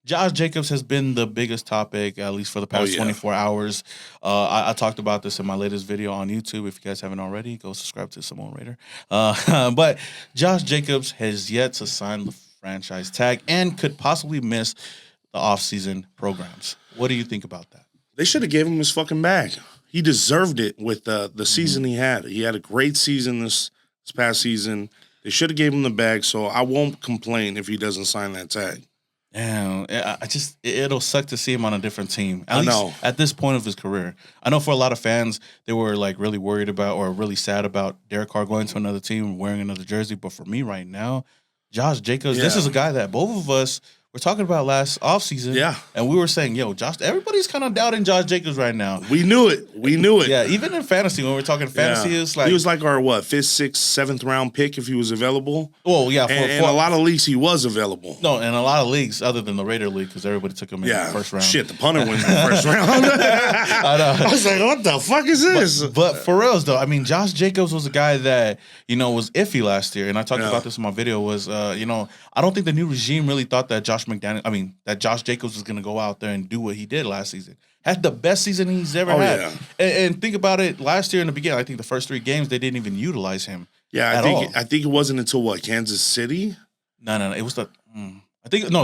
Josh Jacobs has been the biggest topic, at least for the past 24 hours. I talked about this in my latest video on YouTube. If you guys haven't already, go subscribe to Simone Raider. But Josh Jacobs has yet to sign the franchise tag and could possibly miss the offseason programs. What do you think about that? They should have gave him his fucking bag. He deserved it with the season he had. He had a great season this past season. They should have gave him the bag, so I won't complain if he doesn't sign that tag. Damn, it'll suck to see him on a different team. At least at this point of his career. I know for a lot of fans, they were like really worried about or really sad about Derek Carr going to another team, wearing another jersey. But for me right now, Josh Jacobs, this is a guy that both of us were talking about last offseason. Yeah. And we were saying, yo, everybody's kind of doubting Josh Jacobs right now. We knew it. Yeah, even in fantasy, when we're talking fantasy, it's like... He was like our, 5th, 6th, 7th round pick if he was available. Well, yeah. In a lot of leagues, he was available. No, in a lot of leagues, other than the Raider League, because everybody took him in the first round. Shit, the punter went in the first round. I know. I was like, what the fuck is this? But for reals, though, I mean, Josh Jacobs was a guy that, was iffy last year. And I talked about this in my video was, I don't think the new regime really thought that that Josh Jacobs was going to go out there and do what he did last season. Had the best season he's ever had. Yeah. And think about it, last year in the beginning, I think the first 3 games, they didn't even utilize him. Yeah, I think it wasn't until, Kansas City? No. It was the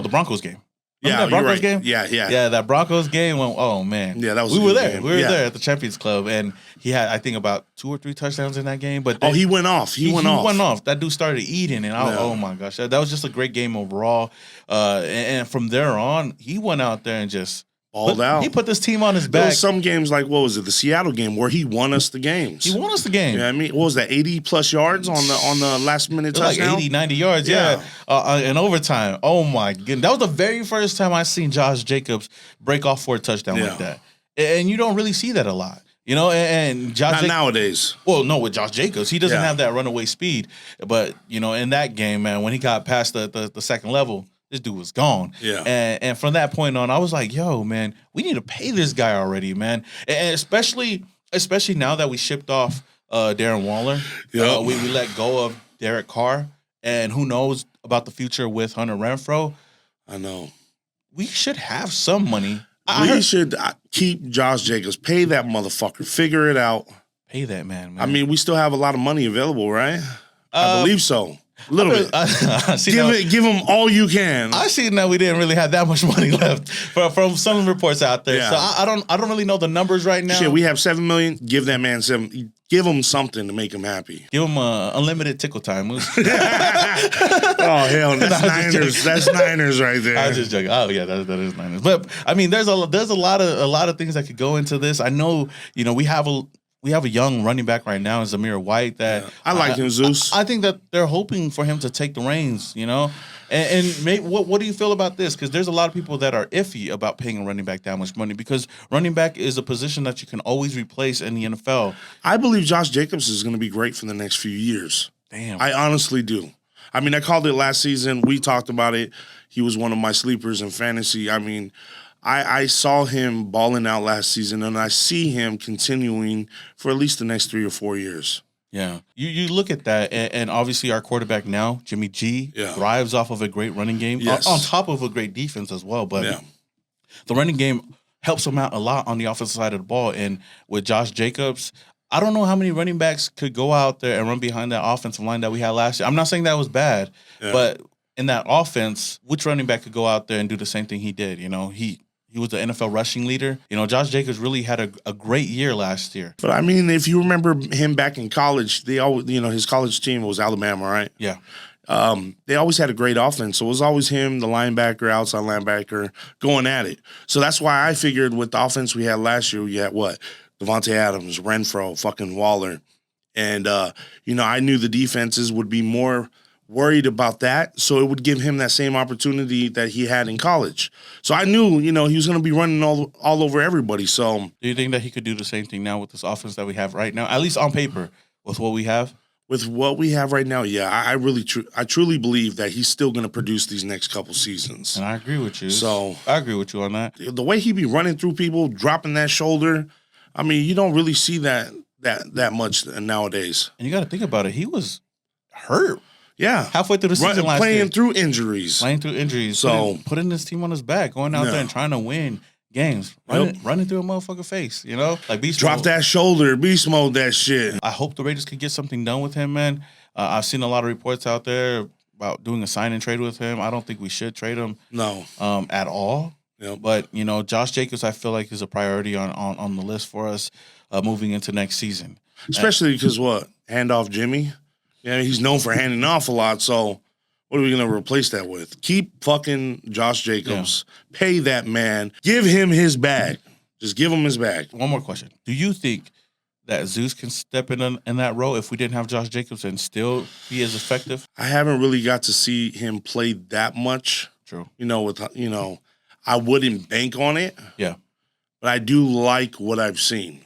Broncos game. Remember that Broncos game? Yeah. Yeah, that Broncos game when, oh, man. Yeah, that was We were there. Game. We were there at the Champions Club, and he had, I think, about 2 or 3 touchdowns in that game. But he went off. He went off. That dude started eating, and oh, my gosh. That was just a great game overall. And from there on, he went out there and just balled out. He put this team on his back. There was some games like, what was it, the Seattle game, where he won us the games. He won us the game. Yeah, I mean, what was that, 80-plus yards on the last-minute touchdown? Like 80, 90 yards, yeah. In overtime. Oh, my goodness. That was the very first time I seen Josh Jacobs break off for a touchdown like that. And you don't really see that a lot. And Josh nowadays. Well, no, with Josh Jacobs, he doesn't have that runaway speed. But, in that game, man, when he got past the second level, this dude was gone. Yeah. And from that point on, I was like, yo, man, we need to pay this guy already, man. And especially now that we shipped off Darren Waller. Yep. We let go of Derek Carr. And who knows about the future with Hunter Renfrow. I know. We should have some money. We should keep Josh Jacobs. Pay that motherfucker. Figure it out. Pay that man. I mean, we still have a lot of money available, right? I believe so. A little bit. Give them all you can. I see now we didn't really have that much money left from some reports out there. Yeah. So I don't really know the numbers right now. Shit, we have $7 million. Give that man $7 million. Give him something to make him happy. Give him unlimited tickle time. Oh hell, that's Niners. That's Niners right there. I was just joking. Oh yeah, that is Niners. But I mean, there's a lot of things that could go into this. I know, we have a young running back right now, Zamir White. That I like him, Zeus. I think that they're hoping for him to take the reins. And maybe, what do you feel about this? Because there's a lot of people that are iffy about paying a running back that much money because running back is a position that you can always replace in the NFL. I believe Josh Jacobs is going to be great for the next few years. Damn. I honestly do. I mean, I called it last season. We talked about it. He was one of my sleepers in fantasy. I mean, I saw him balling out last season, and I see him continuing for at least the next 3 or 4 years. Yeah. You look at that, and obviously our quarterback now, Jimmy G, thrives off of a great running game, on top of a great defense as well. But the running game helps him out a lot on the offensive side of the ball. And with Josh Jacobs, I don't know how many running backs could go out there and run behind that offensive line that we had last year. I'm not saying that was bad, but in that offense, which running back could go out there and do the same thing he did? He was the NFL rushing leader. Josh Jacobs really had a great year last year. But, I mean, if you remember him back in college, they always, his college team was Alabama, right? Yeah. They always had a great offense. So it was always him, the linebacker, outside linebacker, going at it. So that's why I figured with the offense we had last year, we had what? Devontae Adams, Renfrow, fucking Waller. And, I knew the defenses would be more worried about that, so it would give him that same opportunity that he had in college. So I knew, he was going to be running all over everybody. So, do you think that he could do the same thing now with this offense that we have right now, at least on paper, with what we have? With what we have right now, yeah, I truly believe that he's still going to produce these next couple seasons. And I agree with you. So I agree with you on that. The way he be running through people, dropping that shoulder, I mean, you don't really see that much nowadays. And you got to think about it. He was hurt. Yeah. Halfway through the season last year. Playing through injuries. So putting this team on his back, going out there and trying to win games, running through a motherfucker face, you know? Like beast Drop mode. that shoulder, beast mode that shit. I hope the Raiders can get something done with him, man. I've seen a lot of reports out there about doing a sign and trade with him. I don't think we should trade him. No. At all. Yep. But, you know, Josh Jacobs, I feel like is a priority on the list for us moving into next season. Especially because hand off Jimmy? Yeah, he's known for handing off a lot, so what are we going to replace that with? Keep fucking Josh Jacobs. Yeah. Pay that man. Give him his bag. Just give him his bag. One more question. Do you think that Zeus can step in that role if we didn't have Josh Jacobs and still be as effective? I haven't really got to see him play that much. True. I wouldn't bank on it. Yeah. But I do like what I've seen.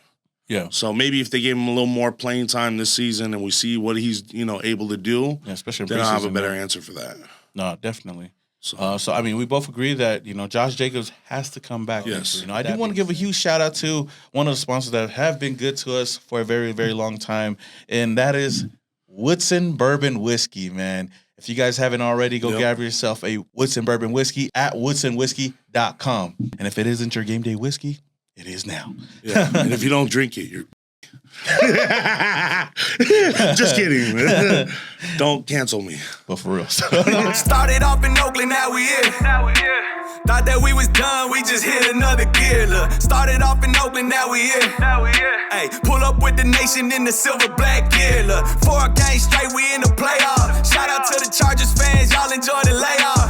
Yeah. So maybe if they gave him a little more playing time this season and we see what he's, able to do, especially then I'll have a better answer for that. No, definitely. So I mean, we both agree that, Josh Jacobs has to come back. Yes. I do want to give a huge shout out to one of the sponsors that have been good to us for a very, very long time, and that is Woodson Bourbon Whiskey, man. If you guys haven't already, go grab yourself a Woodson Bourbon Whiskey at woodsonwhiskey.com. And if it isn't your game day whiskey, it is now. Yeah. And if you don't drink it, you're... Just kidding. Don't cancel me. But for real. Started off in Oakland, now we here. Thought that we was done, we just hit another gear. Look, started off in Oakland, now we here. Hey, pull up with the nation in the silver black gear. Look, 4 games straight, we in the playoff. Shout out to the Chargers fans, y'all enjoy the layoff.